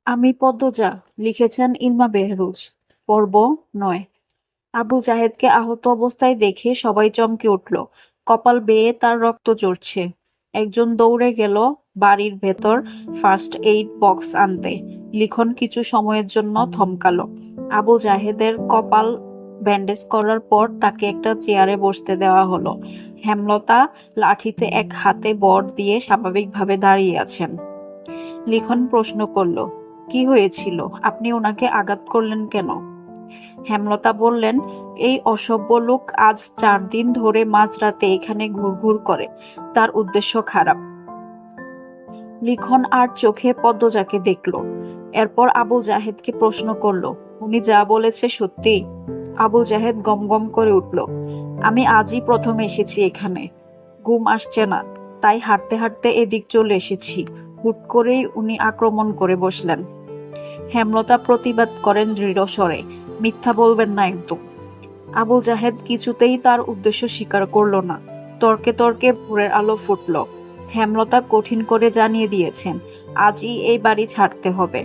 আমি পদ্মজা। লিখেছেন ইলমা বেহরুজ। পর্ব ৯। আবু জাহেদকে আহত অবস্থায় দেখে সবাই চমকে উঠল। কপাল বেয়ে তার রক্ত ঝরছে। একজন দৌড়ে গেল বাড়ির ভেতর ফার্স্ট এইড বক্স আনতে। লিখন কিছু সময়ের জন্য থমকালো। আবু জাহেদের কপাল ব্যান্ডেজ করার পর তাকে একটা চেয়ারে বসতে দেওয়া হলো। হেমলতা লাঠিতে এক হাতে বর দিয়ে স্বাভাবিকভাবে দাঁড়িয়ে আছেন। লিখন প্রশ্ন করল, কি হয়েছিল? আপনি ওনাকে আঘাত করলেন কেন? হেমলতা বললেন, এই অসভ্য লোক আজ 4 দিন ধরে মাঝরাতে এখানে ঘুরঘুর করে। তার উদ্দেশ্য খারাপ। লিখন আর চোখে পদ্মজাকে দেখল। এরপর আবুল জাহেদকে প্রশ্ন করল, উনি যা বলেছে সত্যি? আবুল জাহেদ গমগম করে উঠল, আমি আজই প্রথম এসেছি এখানে। ঘুম আসছে না, তাই হাঁটতে হাঁটতে এদিক চলে এসেছি। হুট করেই উনি আক্রমণ করে বসলেন। হেমলতা প্রতিবাদ করেন দৃঢ় স্বরে, মিথ্যা বলবেন না একদম। আবুল জাহেদ কিছুতেই তার উদ্দেশ্য স্বীকার করল না। তর্কে তর্কে ভোরের আলো ফুটল। হেমলতা কঠিন করে জানিয়ে দিয়েছেন, আজই এই বাড়ি ছাড়তে হবে।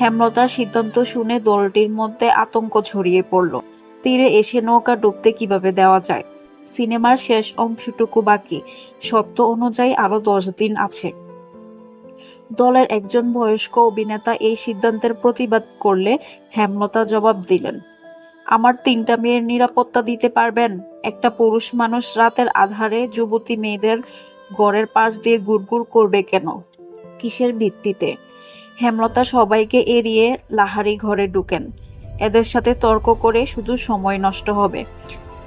হেমলতার সিদ্ধান্ত শুনে দলটির মধ্যে আতঙ্ক ছড়িয়ে পড়ল। তীরে এসে নৌকা ডুবতে কিভাবে দেওয়া যায়? সিনেমার শেষ অংশটুকু বাকি। সত্য অনুযায়ী আরো 10 দিন আছে। দলের একজন বয়স্ক অভিনেতা এই সিদ্ধান্তের প্রতিবাদ করলে হেমলতা জবাব দিলেন, আমার 3টা মেয়ের নিরাপত্তা দিতে পারবেন? একটা পুরুষ মানুষ রাতের আধারে যুবতী মেয়েদের ঘরের পাশ দিয়ে ঘুরঘুর করবে কেন? কিসের ভিত্তিতে? হেমলতা সবাইকে এড়িয়ে লাহারি ঘরে ঢুকেন। এদের সাথে তর্ক করে শুধু সময় নষ্ট হবে।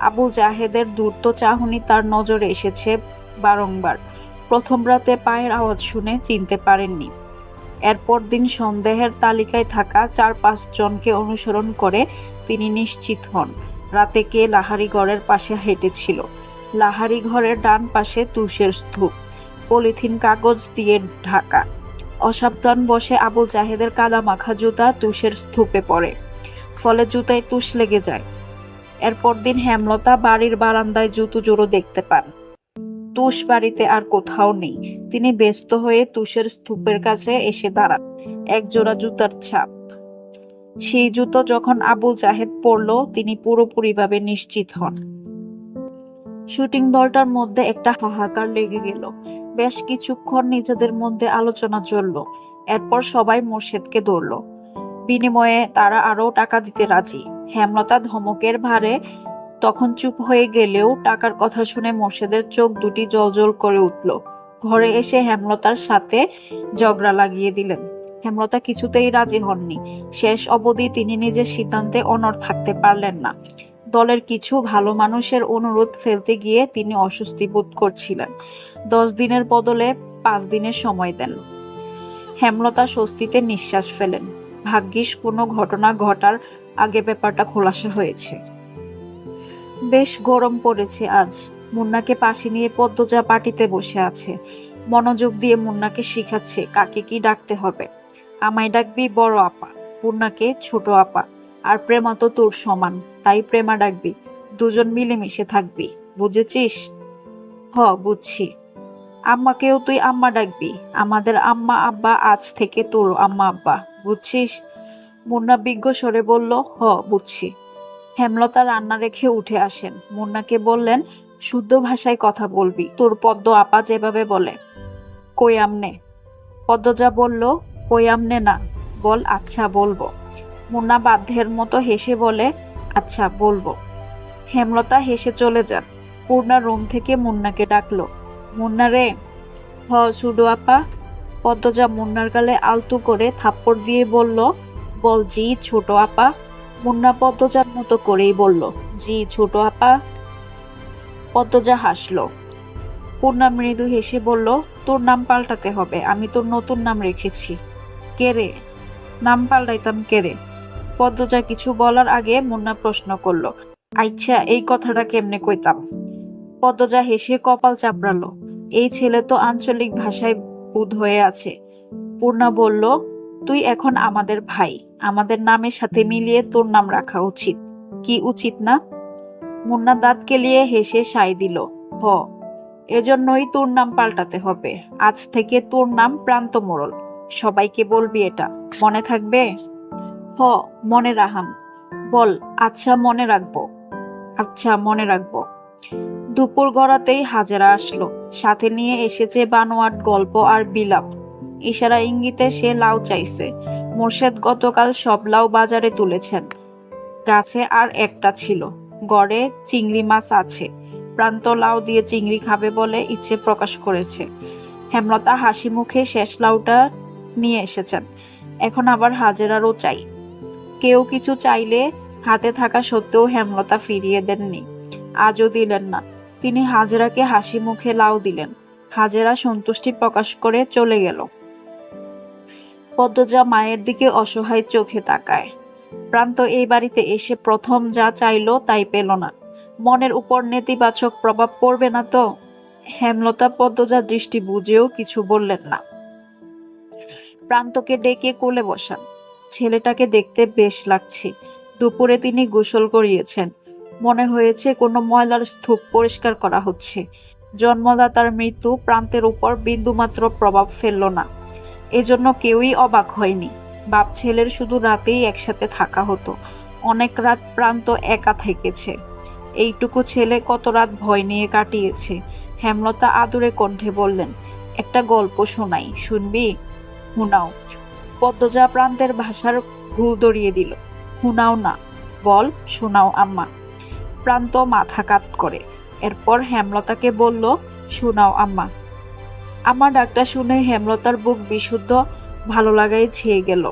আবু জাহেদের দ্রুত চাহনি তার নজরে এসেছে বারংবার। প্রথম রাতে পায়ের আওয়াজ শুনে চিনতে পারেননি। এরপর দিন সন্দেহের তালিকায় থাকা 4-5 জনকে অনুসরণ করে তিনি নিশ্চিত হন রাতে কে লাহারি ঘরের পাশে হেঁটেছিল। লাহারি ঘরের ডান পাশে তুষের স্তূপ, পলিথিন কাগজ দিয়ে ঢাকা। অসাবধান বসে আবু জাহেদের কাদামাখা জুতা তুষের স্তূপে পড়ে, ফলে জুতায় তুষ লেগে যায়। এরপর দিন হেমলতা বাড়ির বারান্দায় জুতো জোড়ো দেখতে পান। তুষ বাড়িতে আর কোথাও নেই। তিনি ব্যস্ত হয়ে তুষের স্তূপের কাছে এসে দাঁড়ান। এক জোড়া জুতার ছাপ। সেই জুতো যখন আবুল জাহেদ পরল, তিনি পুরোপুরিভাবে নিশ্চিত হন। শুটিং দলটার মধ্যে একটা হাহাকার লেগে গেল। বেশ কিছুক্ষণ নিজেদের মধ্যে আলোচনা চলল। এরপর সবাই মোর্শেদকে ধরল। বিনিময়ে তারা আরও টাকা দিতে রাজি। হেমলতা ধমকের ভারে তখন চুপ হয়ে গেলেও টাকার কথা শুনে মোর্শেদের চোখ দুটি জ্বলজ্বল করে উঠল। ঘরে এসে হেমলতার সাথে ঝগড়া লাগিয়ে দিলেন। হেমলতা কিছুতেই রাজি হননি। শেষ অবধি তিনি নিজের সিদ্ধান্তে অনড় থাকতে পারলেন না। দলের কিছু ভালো মানুষের অনুরোধ ফেলতে গিয়ে তিনি অস্বস্তি বোধ করছিলেন। 10 দিনের বদলে 5 দিনের সময় দেন। হেমলতা স্বস্তিতে নিঃশ্বাস ফেলেন। ভাগ্যিস কোনো ঘটনা ঘটার আগে ব্যাপারটা খোলাসা হয়েছে। বেশ গরম পড়েছে আজ। মুন্নাকে পাশে নিয়ে পদ্মজা পাটিতে বসে আছে। মনোযোগ দিয়ে মুন্নাকে শিখাচ্ছে কাকে কি ডাকতে হবে। আমায় ডাকবি বড় আপা, পূর্ণাকে ছোট আপা, আর প্রেমা তো তোর সমান, তাই প্রেমা ডাকবি। দুজন মিলেমিশে থাকবি, বুঝেছিস? হ, বুঝছি। আম্মাকেও তুই আম্মা ডাকবি। আমাদের আম্মা আব্বা আজ থেকে তোর আম্মা আব্বা, বুঝছিস? মুন্না বিজ্ঞ স্বরে বলল, হ, বুঝছি। হেমলতা রান্না রেখে উঠে আসেন। মুন্নাকে বললেন, শুদ্ধ ভাষায় কথা বলবি, তোর পদ্ম আপা যেভাবে বলে। কই আমনে? পদ্মজা বলল, কই আমনে না, বল আচ্ছা বলবো। মুন্না বাধ্যের মতো হেসে বলে, আচ্ছা বলবো। হেমলতা হেসে চলে যান। পূর্ণা রুম থেকে মুন্নাকে ডাকলো, মুন্না রে। হ সুডো আপা। পদ্মজা মুন্নার গালে আলতু করে থাপ্পড় দিয়ে বলল, বল জি ছোট আপা। মুন্না পদ্মজার মতো করেই বলল, জি ছোট আপা। পদ্মজা হাসল। পূর্ণা মৃদু হেসে বলল, তোর নাম পাল্টাতে হবে, আমি তোর নতুন নাম রেখেছি। কে রে? নাম পাল্টাইতাম কে রে? পদ্মজা কিছু বলার আগে মুন্না প্রশ্ন করলো, আচ্ছা এই কথাটা কেমনে কইতাম? পদ্মজা হেসে কপাল চাপড়ালো। এই ছেলে তো আঞ্চলিক ভাষায় বুঁদ হয়ে আছে। পূর্ণা বলল, তুই এখন আমাদের ভাই, আমাদের নামের সাথে মিলিয়ে তোর নাম রাখা উচিত। কি উচিত না? মুন্না দাঁত কেলিয়ে হেসে সায় দিল, হ, এজন্যই তোর নাম পাল্টাতে হবে। আজ থেকে তোর নাম প্রান্ত মোড়ল। সবাইকে বলবি এটা, মনে থাকবে? হ, মনে রাহাম। বল, আচ্ছা মনে রাখবো। আচ্ছা মনে রাখবো। দুপুর গড়াতেই হাজেরা আসলো, সাথে নিয়ে এসেছে বানোয়াট গল্প আর বিলাপ। ইশারা ইঙ্গিতে সে লাউ চাইছে। মোর্শেদ গতকাল সব লাউ বাজারে তুলেছেন, গাছে আর একটা ছিল। গড়ে চিংড়ি মাছ আছে, প্রান্ত লাউ দিয়ে চিংড়ি খাবে বলে ইচ্ছে প্রকাশ করেছে। হেমলতা হাসি মুখে শেষ লাউটা নিয়ে এসেছেন। এখন আবার হাজেরারও চাই। কেউ কিছু চাইলে হাতে থাকা সত্ত্বেও হেমলতা ফিরিয়ে দেননি, আজও দিলেন না। তিনি হাজেরাকে হাসি মুখে লাউ দিলেন। হাজেরা সন্তুষ্টি প্রকাশ করে চলে গেল। পদ্মজা মায়ের দিকে অসহায় চোখে তাকায়। প্রান্ত এই বাড়িতে এসে প্রথম যা চাইল তাই পেল না। মনের উপর নেতিবাচক প্রভাব পড়বে না তো? হেমলতা পদ্মজার দৃষ্টি বুঝেও কিছু বললেন না। প্রান্তকে ডেকে কোলে বসান। ছেলেটাকে দেখতে বেশ লাগছে। দুপুরে তিনি গোসল করিয়েছেন। মনে হয়েছে কোনো ময়লার স্তূপ পরিষ্কার করা হচ্ছে। জন্মদাতার মৃত্যু প্রান্তের উপর বিন্দুমাত্র প্রভাব ফেলল না, এজন্য কেউই অবাক হয়নি। বাপ ছেলের শুধু রাতেই একসাথে থাকা হতো। অনেক রাত প্রান্ত একা থেকেছে। এইটুকু ছেলে কত রাত ভয় নিয়ে কাটিয়েছে। হেমলতা আদুরে কণ্ঠে বললেন, একটা গল্প শোনাই, শুনবি? হুনাও। পদ্মজা প্রান্তের ভাষার ভুল ধরিয়ে দিল। হুনাও না, বল, শোনাও আম্মা। প্রান্ত মাথা কাত করে। এরপর হেমলতাকে বলল, শোনাও আম্মা। আমার ডাকটা শুনে হেমলতার বুক বিশুদ্ধ ভালো লাগায় ছেয়ে গেল।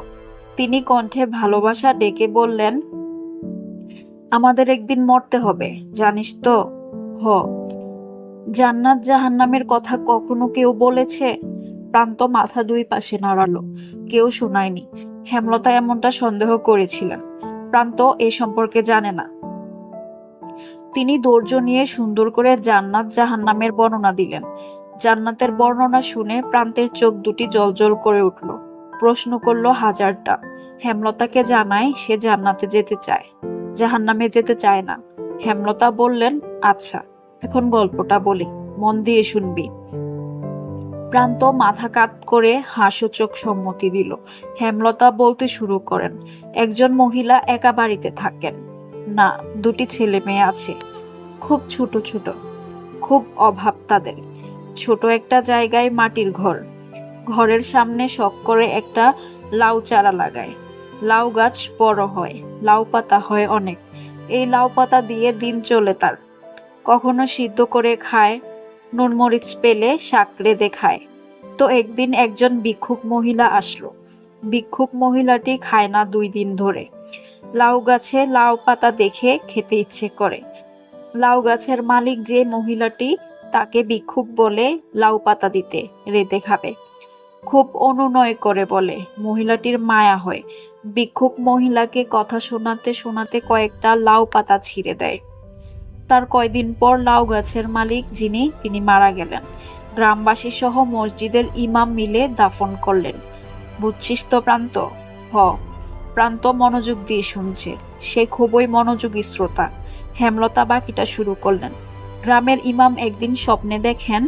তিনি কণ্ঠে ভালোবাসা ডেকে বললেন, আমাদের একদিন মরতে হবে, জানিস তো? হ। জান্নাত জাহান্নামের কথা কখনো কেউ বলেছে? প্রান্ত মাথা দুই পাশে নাড়ালো। কেউ শোনায়নি। হেমলতা এমনটা সন্দেহ করেছিলেন। প্রান্ত এ সম্পর্কে জানে না। তিনি ধৈর্য নিয়ে সুন্দর করে জান্নাত জাহান্নামের বর্ণনা দিলেন। জান্নাতের বর্ণনা শুনে প্রান্তের চোখ দুটি জ্বলজ্বল করে উঠল। প্রশ্ন করল হাজারটা। হেমলতাকে জানায় সে জান্নাতে যেতে চায়, জাহান্নামে যেতে চায় না। হেমলতা বললেন, আচ্ছা, এখন গল্পটা বলি, মন দিয়ে শুনবি। প্রান্ত মাথা কাত করে হাসূচক সম্মতি দিল। হেমলতা বলতে শুরু করেন, একজন মহিলা একা বাড়িতে থাকেন। না, দুটি ছেলে মেয়ে আছে, খুব ছোট ছোট, খুব অভাব তাদের। ছোট একটা জায়গায় মাটির ঘর। ঘরের সামনে শখ করে একটা লাউ চারা লাগায়। লাউ গাছ বড় হয়, লাউ পাতা হয় অনেক। এই লাউ পাতা দিয়ে দিন চলে তার। কখনো সিদ্ধ করে খায়, নুন মরিচ পেলে শাক রেঁধে খায়। তো একদিন একজন ভিক্ষুক মহিলা আসলো। ভিক্ষুক মহিলাটি খায় না 2 দিন ধরে। লাউ গাছে লাউ পাতা দেখে খেতে ইচ্ছে করে। লাউ গাছের মালিক যে মহিলাটি, তাকে ভিক্ষুক বলে লাউ পাতা দিতে, রেঁধে খাবে। খুব অনুনয় করে বলে, মহিলাটির মায়া হয়। ভিক্ষুক মহিলাকে কথা শোনাতে শোনাতে কয়েকটা লাউ পাতা ছিঁড়ে দেয়। তার কয়দিন পর লাউ গাছের মালিক যিনি, তিনি মারা গেলেন। গ্রামবাসী সহ মসজিদের ইমাম মিলে দাফন করলেন। বুঝছিস তো প্রান্ত? হ। প্রান্ত মনোযোগ দিয়ে শুনছে। সে খুবই মনোযোগী শ্রোতা। হেমলতা বাকিটা শুরু করলেন। গ্রামের ইমাম একদিন স্বপ্নে দেখেন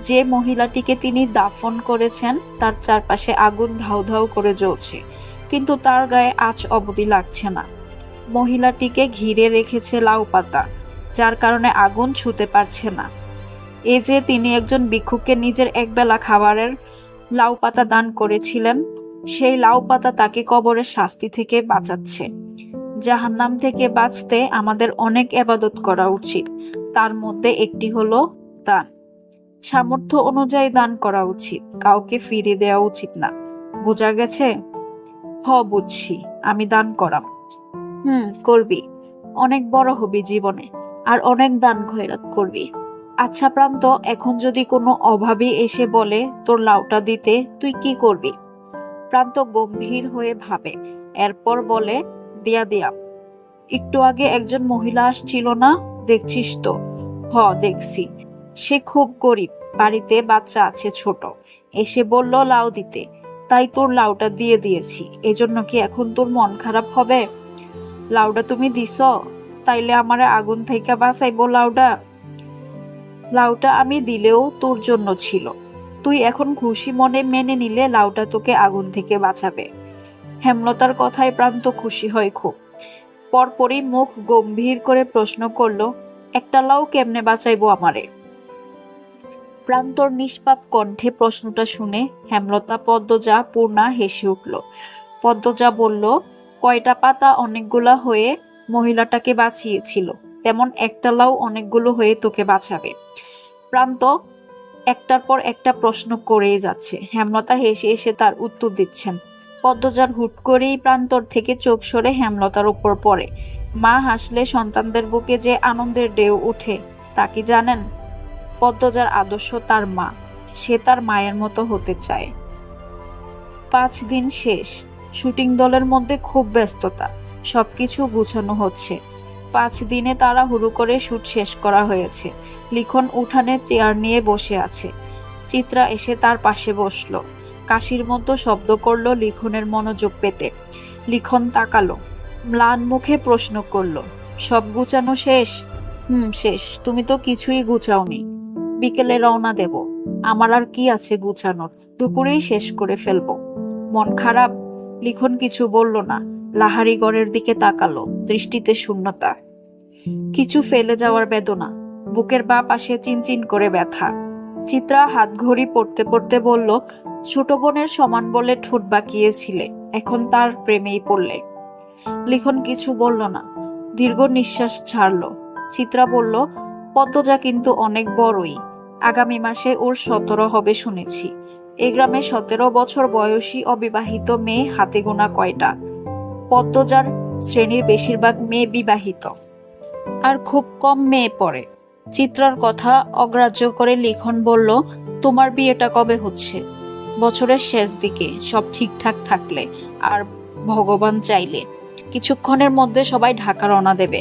যে মহিলাটিকে তিনি দাফন করেছেন তার চারপাশে আগুন ধাউ ধাউ করে জ্বলছে, কিন্তু তার গায়ে আঁচ অবধি লাগছে না। মহিলাটিকে ঘিরে রেখেছে লাউ পাতা, যার কারণে আগুন ছুঁতে পারছে না। এই যে তিনি একজন ভিক্ষুককে নিজের একবেলা খাবারের লাউ পাতা দান করেছিলেন, সেই লাউ পাতা তাকে কবরের শাস্তি থেকে বাঁচাচ্ছে। জাহান্নাম থেকে বাঁচতে আমাদের অনেক ইবাদত করা উচিত। তার মধ্যে একটি হলো দান। সামর্থ্য অনুযায়ী দান করা উচিত, কাউকে ফিরে দেওয়া উচিত না। বোঝা গেছে? হ, বুঝছি। আমি দান করাম। করবি। অনেক বড় হবি জীবনে, আর অনেক দান খয়রাত করবি। আচ্ছা প্রান্ত, এখন যদি কোনো অভাবী এসে বলে তোর লাউটা দিতে, তুই কি করবি? প্রান্ত গম্ভীর হয়ে ভাবে, এরপর বলে, দিয়া দিয়াম। একটু আগে একজন মহিলা আসছিল না, দেখছিস তো? হ, দেখছি। সে খুব গরিব, বাড়িতে বাচ্চা আছে ছোট। এসে বলল লাউ দিতে, তাই তোর লাউটা দিয়ে দিয়েছি। এজন্য কি এখন তোর মন খারাপ হবে? লাউটা তুমি দিছ, তাইলে আমারে আগুন থেকে বাঁচাইবো লাউটা? লাউটা আমি দিলেও তোর জন্য ছিল। তুই এখন খুশি মনে মেনে নিলে লাউটা তোকে আগুন থেকে বাঁচাবে। হেমলতার কথায় প্রান্ত খুশি হয় খুব। পরপরই মুখ গম্ভীর করে প্রশ্ন করলো, একটা লাউ কেমনে বাঁচাইবো আমারে? প্রান্তর নিষ্পাপ কণ্ঠে প্রশ্নটা শুনে হেমলতা, পদ্মজা, পূর্ণা হেসে উঠল। পদ্মজা বলল, কয়টা পাতা অনেকগুলা হয়ে মহিলাটাকে বাঁচিয়েছিল, তেমন একটা লাউ অনেকগুলো হয়ে তোকে বাঁচাবে। প্রান্ত একটার পর একটা প্রশ্ন করেই যাচ্ছে। হেমলতা হেসে এসে তার উত্তর দিচ্ছেন। পদ্মজার হুট করেই প্রান্তর থেকে চোখ সরে হেমলতার উপর পড়ে। মা হাসলে সন্তানদের বুকে যে আনন্দের ঢেউ উঠে তা কি জানেন? পদ্মজার আদর্শ তার মা, সে তার মায়ের মতো হতে চায়। 5 দিন শেষ। শুটিং দলের মধ্যে খুব ব্যস্ততা, সবকিছু গুছানো হচ্ছে। 5 দিনে তাড়াহুড়ো করে শুট শেষ করা হয়েছে। লিখন উঠানে চেয়ার নিয়ে বসে আছে। চিত্রা এসে তার পাশে বসলো। কাশির মতো শব্দ করলো লিখনের মনোযোগ পেতে। লিখন তাকালো, ম্লান মুখে প্রশ্ন করলো, সব গুছানো শেষ? শেষ। তুমি তো কিছুই গুছাওনি। বিকেলে রওনা দেব। আমার আর কি আছে গুছানোর, দুপুরেই শেষ করে ফেলবো। মন খারাপ? লিখন কিছু বলল না। লাহারি ঘরের দিকে তাকালো, দৃষ্টিতে শূন্যতা। কিছু ফেলে যাওয়ার বেদনা, বুকের বাঁ পাশে চিনচিন করে ব্যথা। চিত্রা হাত ঘড়ি পড়তে পড়তে বলল, ছোট বোনের সমান বলে ঠোঁট বাঁকিয়েছিলে, এখন তার প্রেমেই পড়লে। লিখন কিছু বলল না, দীর্ঘ নিঃশ্বাস ছাড়ল। চিত্রা বলল, পদ্মজা কিন্তু অনেক বড়ই, আগামী মাসে ওর 17 হবে শুনেছি। এই গ্রামে 17 বছর বয়সী অবিবাহিত মেয়ে হাতে গোনা কয়টা? পদ্মজার শ্রেণীর বেশিরভাগ মেয়ে বিবাহিত, আর খুব কম মেয়ে পড়ে। চিত্রার কথা অগ্রাহ্য করে লিখন বলল, তোমার বিয়েটা কবে হচ্ছে? বছরের শেষ দিকে, সব ঠিকঠাক থাকলে আর ভগবান চাইলে। কিছুক্ষণের মধ্যে সবাই ঢাকা রওনা দেবে।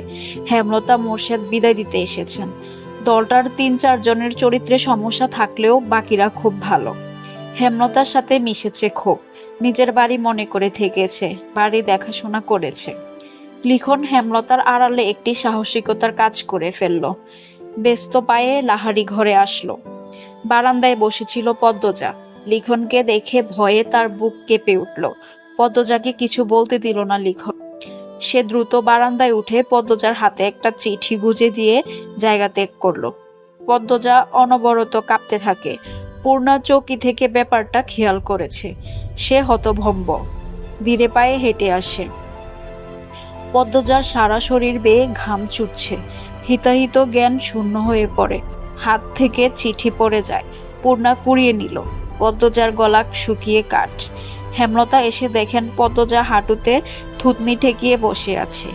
হেমলতা, মোর্শেদ বিদায় দিতে এসেছেন। দলটার 3-4 জনের চরিত্রে সমস্যা থাকলেও বাকিরা খুব ভালো। হেমলতার সাথে মিশেছে খুব, নিজের বাড়ি মনে করে থেকেছে, বাড়ি দেখাশোনা করেছে। লিখন হেমলতার আড়ালে একটি সাহসিকতার কাজ করে ফেলল। ব্যস্ত পায়ে লাহারি ঘরে আসলো। বারান্দায় বসেছিল পদ্মজা। লিখনকে দেখে ভয়ে তার বুক কেঁপে উঠল। পদ্মজাকে কিছু বলতে দিল না লিখন। সে দ্রুত বারান্দায় উঠে পদ্মজার হাতে একটা চিঠি গুজে দিয়ে জায়গা ত্যাগ করলো। পদ্মজা অনবরত কাঁপতে থাকে। পূর্ণা চৌকি থেকে ব্যাপারটা খেয়াল করেছে। সে হতভম্ব, ধীরে পায়ে হেঁটে আসে। পদ্মজার সারা শরীর বেয়ে ঘাম ছুটছে। হিতাহিত জ্ঞান শূন্য হয়ে পড়ে, হাত থেকে চিঠি পড়ে যায়। পূর্ণা কুড়িয়ে নিল। পদ্মজার গলা শুকিয়ে কাঠ। হেমলতা এসে দেখেন পদ্মজা হাঁটুতে থুতনি ঠেকিয়ে বসে আছে,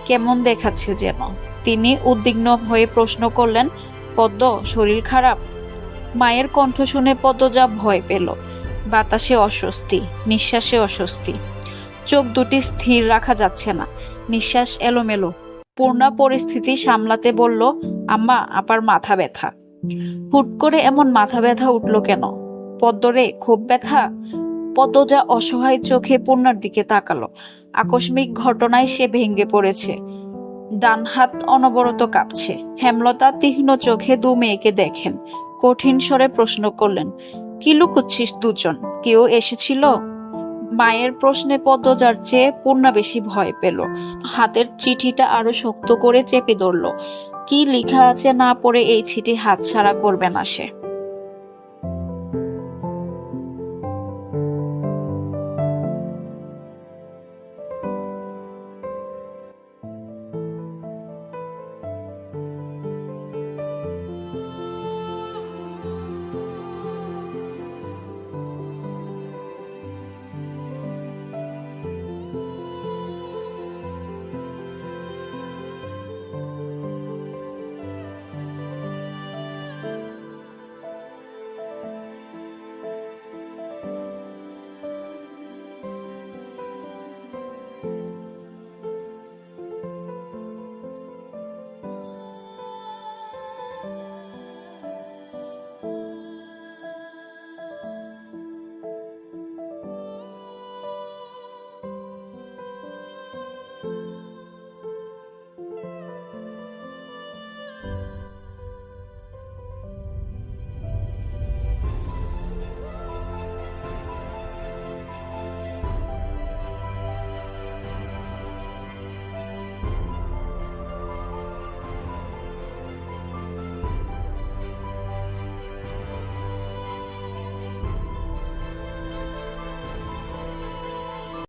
কেমন দেখাচ্ছে যেন। তিনি উদ্বিগ্ন হয়ে প্রশ্ন করলেন, পদ্ম, শরীর খারাপ? মায়ের কণ্ঠ শুনে পদ্মজা ভয় পেল। বাতাসে অস্বস্তি, নিঃশ্বাসে অস্বস্তি। চোখ দুটি স্থির রাখা যাচ্ছে না, নিঃশ্বাস এলোমেলো। পূর্ণা পরিস্থিতি সামলাতে বলল, আম্মা, আপার মাথা ব্যথা। হুট করে এমন মাথা ব্যথা উঠল কেন? পদ্মরে, খুব ব্যথা? পদ্মজা অসহায় চোখে পূর্ণার দিকে তাকালো। আকস্মিক ঘটনায় সে ভেঙে পড়েছে। ডান হাত অনবরত কাঁপছে। হেমলতা তীক্ষ্ণ চোখে 2 মেয়েকে দেখেন। কঠিন স্বরে প্রশ্ন করলেন, কি লুকোচ্ছিস দুজন? কেউ এসেছিল? মায়ের প্রশ্নে পদ্মজার চেয়ে পূর্ণা বেশি ভয় পেল। হাতের চিঠিটা আরো শক্ত করে চেপে ধরল। কি লেখা আছে না পড়ে এই চিঠি হাতছাড়া করবে না সে।